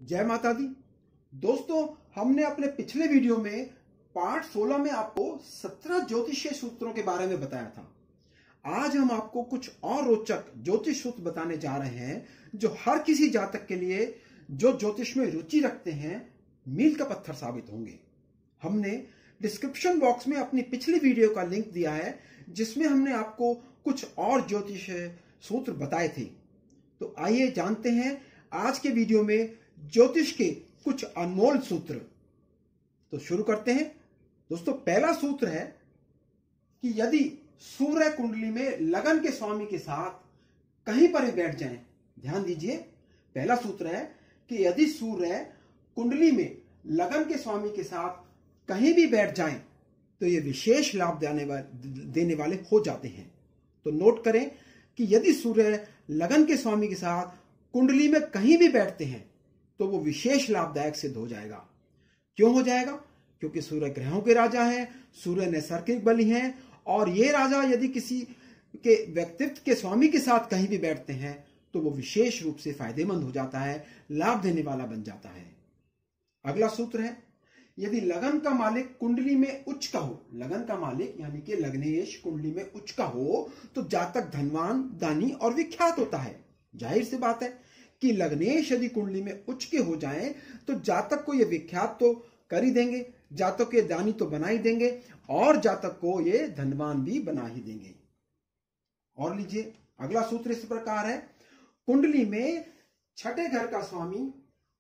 जय माता दी। दोस्तों, हमने अपने पिछले वीडियो में पार्ट 16 में आपको 17 ज्योतिषीय सूत्रों के बारे में बताया था। आज हम आपको कुछ और रोचक ज्योतिष सूत्र बताने जा रहे हैं जो हर किसी जातक के लिए जो ज्योतिष में रुचि रखते हैं मील का पत्थर साबित होंगे। हमने डिस्क्रिप्शन बॉक्स में अपनी पिछली वीडियो का लिंक दिया है जिसमें हमने आपको कुछ और ज्योतिषीय सूत्र बताए थे। तो आइए जानते हैं आज के वीडियो में ज्योतिष के कुछ अनमोल सूत्र। तो शुरू करते हैं। दोस्तों, पहला सूत्र है कि यदि सूर्य कुंडली में लगन के स्वामी के साथ कहीं पर भी बैठ जाएं, ध्यान दीजिए, पहला सूत्र है कि यदि सूर्य कुंडली में लगन के स्वामी के साथ कहीं भी बैठ जाएं तो ये विशेष लाभ देने वाले हो जाते हैं। तो नोट करें कि यदि सूर्य लगन के स्वामी के साथ कुंडली में कहीं भी बैठते हैं तो वो विशेष लाभदायक सिद्ध हो जाएगा। क्यों हो जाएगा? क्योंकि सूर्य ग्रहों के राजा हैं, सूर्य नैसर्गिक बलि हैं, और ये राजा यदि किसी के व्यक्तित्व के स्वामी के साथ कहीं भी बैठते हैं तो वो विशेष रूप से फायदेमंद हो जाता है, लाभ देने वाला बन जाता है। अगला सूत्र है, यदि लगन का मालिक कुंडली में उच्च का हो, लगन का मालिक यानी कि लग्नेश कुंडली में उच्च का हो तो जातक धनवान, दानी और विख्यात होता है। जाहिर सी बात है कि लग्नेश यदि कुंडली में उच्च के हो जाएं तो जातक को ये विख्यात तो कर ही देंगे, जातक के दानी तो बना ही देंगे और जातक को ये धनवान भी बना ही देंगे। और लीजिए, अगला सूत्र इस प्रकार है, कुंडली में छठे घर का स्वामी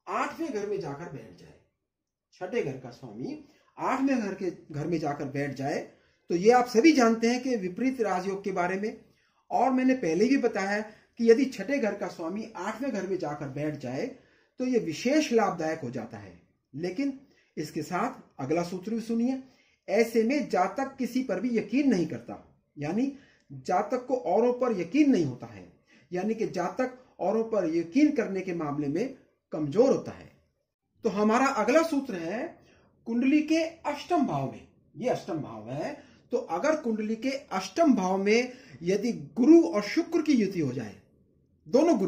8वें घर में जाकर बैठ जाए। छठे घर का स्वामी 8वें घर में जाकर बैठ जाए तो ये आप सभी जानते हैं कि विपरीत राजयोग के बारे में, और मैंने पहले भी बताया कि यदि छठे घर का स्वामी 8वें घर में जाकर बैठ जाए तो यह विशेष लाभदायक हो जाता है। लेकिन इसके साथ अगला सूत्र भी सुनिए, ऐसे में जातक किसी पर भी यकीन नहीं करता, यानी जातक को औरों पर यकीन नहीं होता है, यानी कि जातक औरों पर यकीन करने के मामले में कमजोर होता है। तो हमारा अगला सूत्र है, कुंडली के अष्टम भाव में, ये अष्टम भाव है, तो अगर कुंडली के अष्टम भाव में यदि गुरु और शुक्र की युति हो जाए, दोनों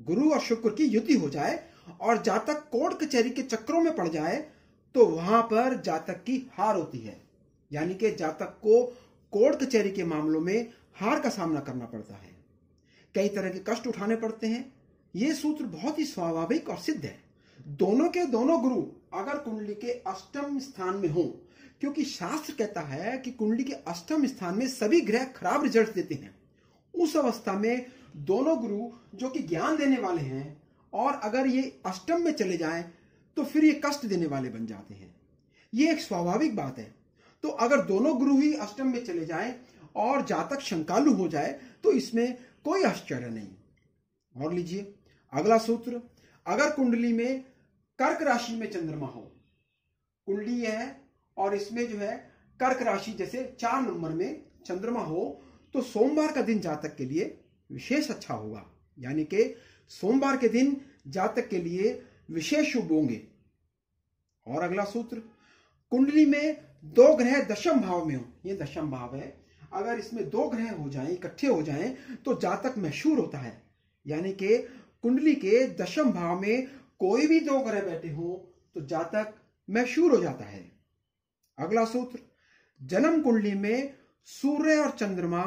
गुरु और शुक्र की युति हो जाए और जातक कोर्ट कचहरी के चक्रों में पड़ जाए तो वहां पर जातक की हार होती है, यानी कि जातक को कोर्ट कचहरी के मामलों में हार का सामना करना पड़ता है, कई तरह के कष्ट उठाने पड़ते हैं। यह सूत्र बहुत ही स्वाभाविक और सिद्ध है। दोनों के दोनों गुरु अगर कुंडली के अष्टम स्थान में हो, क्योंकि शास्त्र कहता है कि कुंडली के अष्टम स्थान में सभी ग्रह खराब रिजल्ट देते हैं, उस अवस्था में दोनों गुरु जो कि ज्ञान देने वाले हैं और अगर ये अष्टम में चले जाएं तो फिर ये कष्ट देने वाले बन जाते हैं। ये एक स्वाभाविक बात है। तो अगर दोनों गुरु ही अष्टम में चले जाएं और जातक शंकालु हो जाए तो इसमें कोई आश्चर्य नहीं। और लीजिए अगला सूत्र, अगर कुंडली में कर्क राशि में चंद्रमा हो, कुंडली है और इसमें जो है कर्क राशि जैसे 4 नंबर में चंद्रमा हो तो सोमवार का दिन जातक के लिए विशेष अच्छा होगा, यानी कि सोमवार के दिन जातक के लिए विशेष शुभ होंगे। और अगला सूत्र, कुंडली में 2 ग्रह दशम भाव में हो, ये दशम भाव है, अगर इसमें 2 ग्रह हो जाएं, इकट्ठे हो जाएं तो जातक मशहूर होता है, यानी कि कुंडली के दशम भाव में कोई भी 2 ग्रह बैठे हो तो जातक मशहूर हो जाता है। अगला सूत्र, जन्म कुंडली में सूर्य और चंद्रमा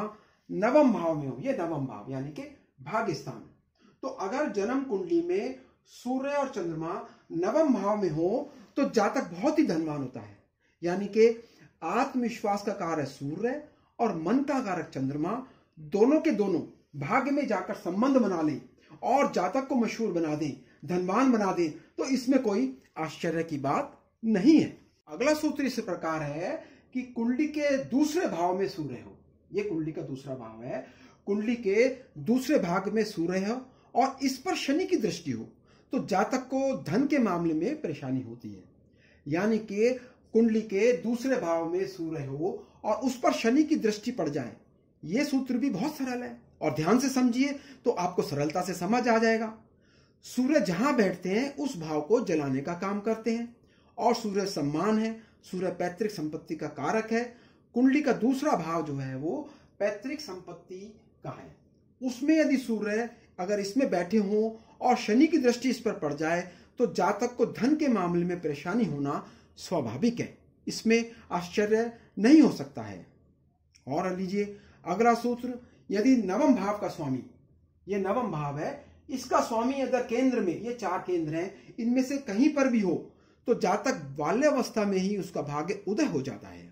नवम भाव में हो, ये नवम भाव यानी कि भाग्य स्थान, तो अगर जन्म कुंडली में सूर्य और चंद्रमा नवम भाव में हो तो जातक बहुत ही धनवान होता है, यानी कि आत्मविश्वास का कारक सूर्य और मन का कारक चंद्रमा दोनों के दोनों भाग्य में जाकर संबंध बना लें और जातक को मशहूर बना दें, धनवान बना दें, तो इसमें कोई आश्चर्य की बात नहीं है। अगला सूत्र इस प्रकार है कि कुंडली के दूसरे भाव में सूर्य हो, ये कुंडली का दूसरा भाव है, कुंडली के दूसरे भाग में सूर्य हो और इस पर शनि की दृष्टि हो तो जातक को धन के मामले में परेशानी होती है, यानी कि कुंडली के दूसरे भाव में सूर्य हो और उस पर शनि की दृष्टि पड़ जाए। यह सूत्र भी बहुत सरल है और ध्यान से समझिए तो आपको सरलता से समझ आ जाएगा। सूर्य जहां बैठते हैं उस भाव को जलाने का काम करते हैं और सूर्य सम्मान है, सूर्य पैतृक संपत्ति का कारक है। कुंडली का दूसरा भाव जो है वो पैतृक संपत्ति का है, उसमें यदि सूर्य अगर इसमें बैठे हों और शनि की दृष्टि इस पर पड़ जाए तो जातक को धन के मामले में परेशानी होना स्वाभाविक है, इसमें आश्चर्य नहीं हो सकता है। और लीजिए अगला सूत्र, यदि नवम भाव का स्वामी, ये नवम भाव है, इसका स्वामी अगर केंद्र में, ये 4 केंद्र हैं, इनमें से कहीं पर भी हो तो जातक बाल्यावस्था में ही उसका भाग्य उदय हो जाता है।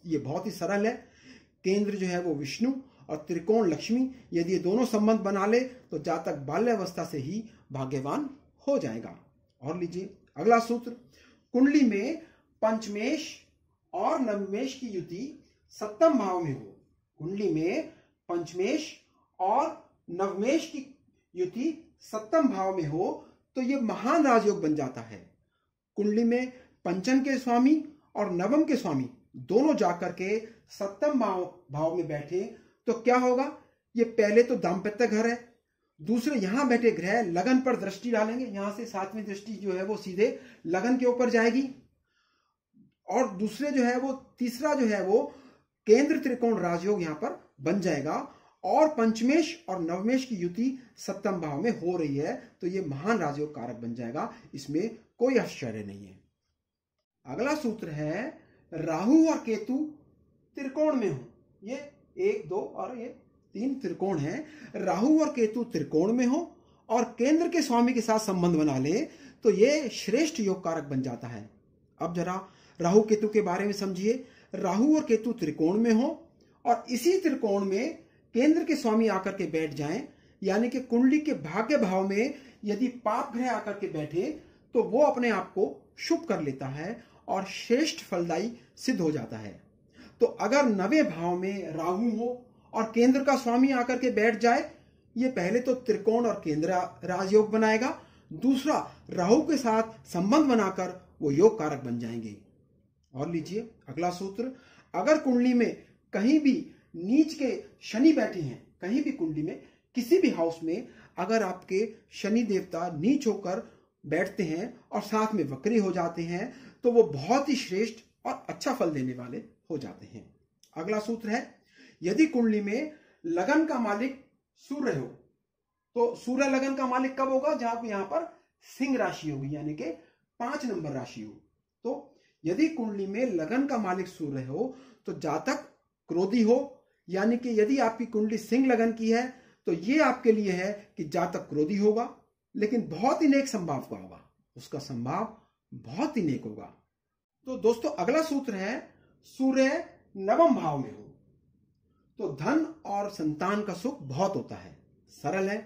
ये बहुत ही सरल है। केंद्र जो है वो विष्णु और त्रिकोण लक्ष्मी, यदि ये दोनों संबंध बना ले तो जातक बाल्यावस्था से ही भाग्यवान हो जाएगा। और लीजिए अगला सूत्र, कुंडली में पंचमेश और नवमेश की युति सप्तम भाव में हो। कुंडली में पंचमेश और नवमेश की युति सप्तम भाव में हो तो यह महान राजयोग बन जाता है। कुंडली में पंचम के स्वामी और नवम के स्वामी दोनों जाकर के सप्तम भाव में बैठे तो क्या होगा? ये पहले तो दाम्पत्य घर है, दूसरे यहां बैठे ग्रह लगन पर दृष्टि डालेंगे, यहां से 7वीं दृष्टि जो है वो सीधे लगन के ऊपर जाएगी। और दूसरे जो है वो तीसरा जो है वो केंद्र त्रिकोण राजयोग यहां पर बन जाएगा। और पंचमेश और नवमेश की युति सप्तम भाव में हो रही है तो ये महान राजयोग कारक बन जाएगा, इसमें कोई आश्चर्य नहीं है। अगला सूत्र है, राहु और केतु त्रिकोण में हो। ये 1, 2 और ये 3 त्रिकोण है। राहु और केतु त्रिकोण में हो और केंद्र के स्वामी के साथ संबंध बना ले तो ये श्रेष्ठ योग कारक बन जाता है। अब जरा राहु केतु के बारे में समझिए। राहु और केतु त्रिकोण में हो और इसी त्रिकोण में केंद्र के स्वामी आकर के बैठ जाएं, यानी कि कुंडली के भाग्य भाव में यदि पाप ग्रह आकर के बैठे तो वो अपने आप को शुभ कर लेता है और श्रेष्ठ फलदायी सिद्ध हो जाता है। तो अगर 9वें भाव में राहु हो और केंद्र का स्वामी आकर के बैठ जाए, ये पहले तो त्रिकोण और केंद्र राजयोग बनाएगा, दूसरा राहु के साथ संबंध बनाकर वो योग कारक बन जाएंगे। और लीजिए अगला सूत्र, अगर कुंडली में कहीं भी नीच के शनि बैठे हैं, कहीं भी कुंडली में किसी भी हाउस में अगर आपके शनि देवता नीच होकर बैठते हैं और साथ में वक्री हो जाते हैं तो वो बहुत ही श्रेष्ठ और अच्छा फल देने वाले हो जाते हैं। अगला सूत्र है, यदि कुंडली में लगन का मालिक सूर्य हो तो सूर्य लगन का मालिक कब होगा? जहां यहां पर सिंह राशि होगी, यानी कि 5 नंबर राशि हो। तो यदि कुंडली में लगन का मालिक सूर्य हो तो जातक क्रोधी हो, यानी कि यदि आपकी कुंडली सिंह लगन की है तो ये आपके लिए है कि जातक क्रोधी होगा, लेकिन बहुत ही नेक संभाव का होगा, उसका संभाव बहुत ही नेक होगा। तो दोस्तों अगला सूत्र है, सूर्य 9वें भाव में हो तो धन और संतान का सुख बहुत होता है। सरल है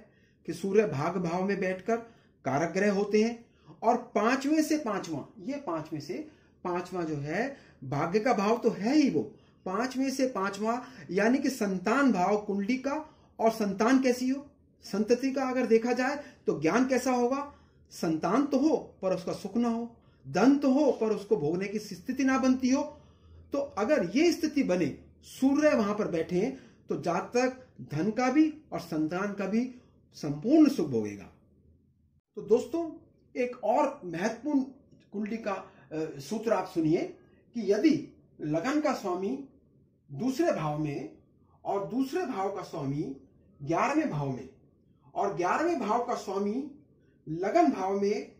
कि सूर्य भाग भाव में बैठकर कारक ग्रह होते हैं और 5वें से 5वां, ये 5वें से 5वां जो है भाग्य का भाव तो है ही, वो 5वें से 5वां यानी कि संतान भाव कुंडली का। और संतान कैसी हो? संतति का अगर देखा जाए तो ज्ञान कैसा होगा? संतान तो हो पर उसका सुख ना हो, धन तो हो पर उसको भोगने की स्थिति ना बनती हो। तो अगर ये स्थिति बने, सूर्य वहां पर बैठे, तो जातक धन का भी और संतान का भी संपूर्ण सुख भोगेगा। तो दोस्तों एक और महत्वपूर्ण कुंडली का सूत्र आप सुनिए कि यदि लगन का स्वामी दूसरे भाव में और दूसरे भाव का स्वामी 11वें भाव में और 11वें भाव का स्वामी लगन भाव में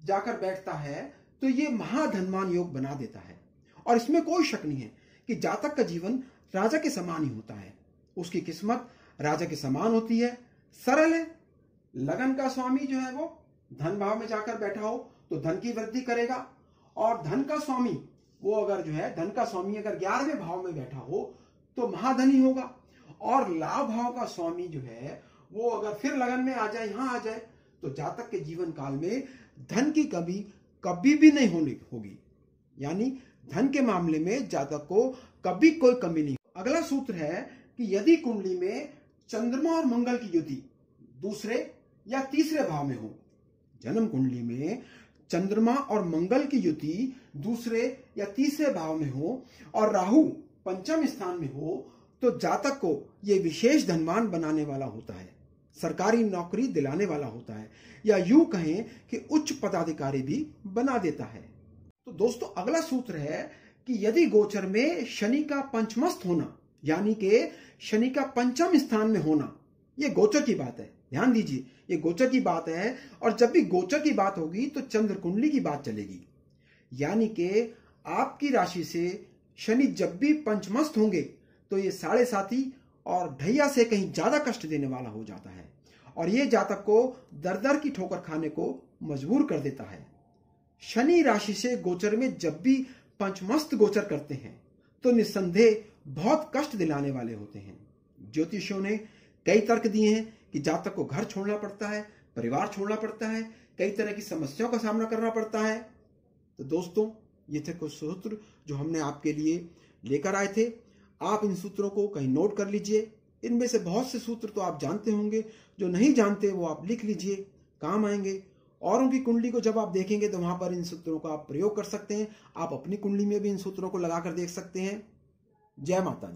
जाकर बैठता है तो ये महाधनवान योग बना देता है। और इसमें कोई शक नहीं है कि जातक का जीवन राजा के समान ही होता है, उसकी किस्मत राजा के समान होती है। सरल है, लगन का स्वामी जो है वो धन भाव में जाकर बैठा हो तो धन की वृद्धि करेगा, और धन का स्वामी वो अगर जो है धन का स्वामी अगर 11वें भाव में बैठा हो तो महाधनी होगा। और लाभ भाव का स्वामी जो है वो अगर फिर लगन में आ जाए, यहां आ जाए, तो जातक के जीवन काल में धन की कमी कभी भी नहीं होगी, यानी धन के मामले में जातक को कभी कोई कमी नहीं। अगला सूत्र है कि यदि कुंडली में चंद्रमा और मंगल की युति दूसरे या तीसरे भाव में हो, जन्म कुंडली में चंद्रमा और मंगल की युति दूसरे या तीसरे भाव में हो और राहु पंचम स्थान में हो, तो जातक को यह विशेष धनवान बनाने वाला होता है, सरकारी नौकरी दिलाने वाला होता है, या यूं कहें कि उच्च पदाधिकारी भी बना देता है। तो दोस्तों अगला सूत्र है कि यदि गोचर में शनि का पंचमस्थ होना, यानी कि शनि का पंचम स्थान में होना, यह गोचर की बात है, ध्यान दीजिए, ये गोचर की बात है, और जब भी गोचर की बात होगी तो चंद्र कुंडली की बात चलेगी। यानी कि आपकी राशि से शनि जब भी पंचमस्त होंगे तो ये 7.5 और ढैया से कहीं ज्यादा कष्ट देने वाला हो जाता है, और ये जातक को दर दर की ठोकर खाने को मजबूर कर देता है। शनि राशि से गोचर में जब भी पंचमस्त गोचर करते हैं तो निस्संदेह बहुत कष्ट दिलाने वाले होते हैं। ज्योतिषियों ने कई तर्क दिए हैं कि जातक को घर छोड़ना पड़ता है, परिवार छोड़ना पड़ता है, कई तरह की समस्याओं का सामना करना पड़ता है। तो दोस्तों, ये थे कुछ सूत्र जो हमने आपके लिए लेकर आए थे। आप इन सूत्रों को कहीं नोट कर लीजिए। इनमें से बहुत से सूत्र तो आप जानते होंगे, जो नहीं जानते वो आप लिख लीजिए, काम आएंगे। औरों की कुंडली को जब आप देखेंगे तो वहां पर इन सूत्रों का आप प्रयोग कर सकते हैं। आप अपनी कुंडली में भी इन सूत्रों को लगाकर देख सकते हैं। जय माता दी।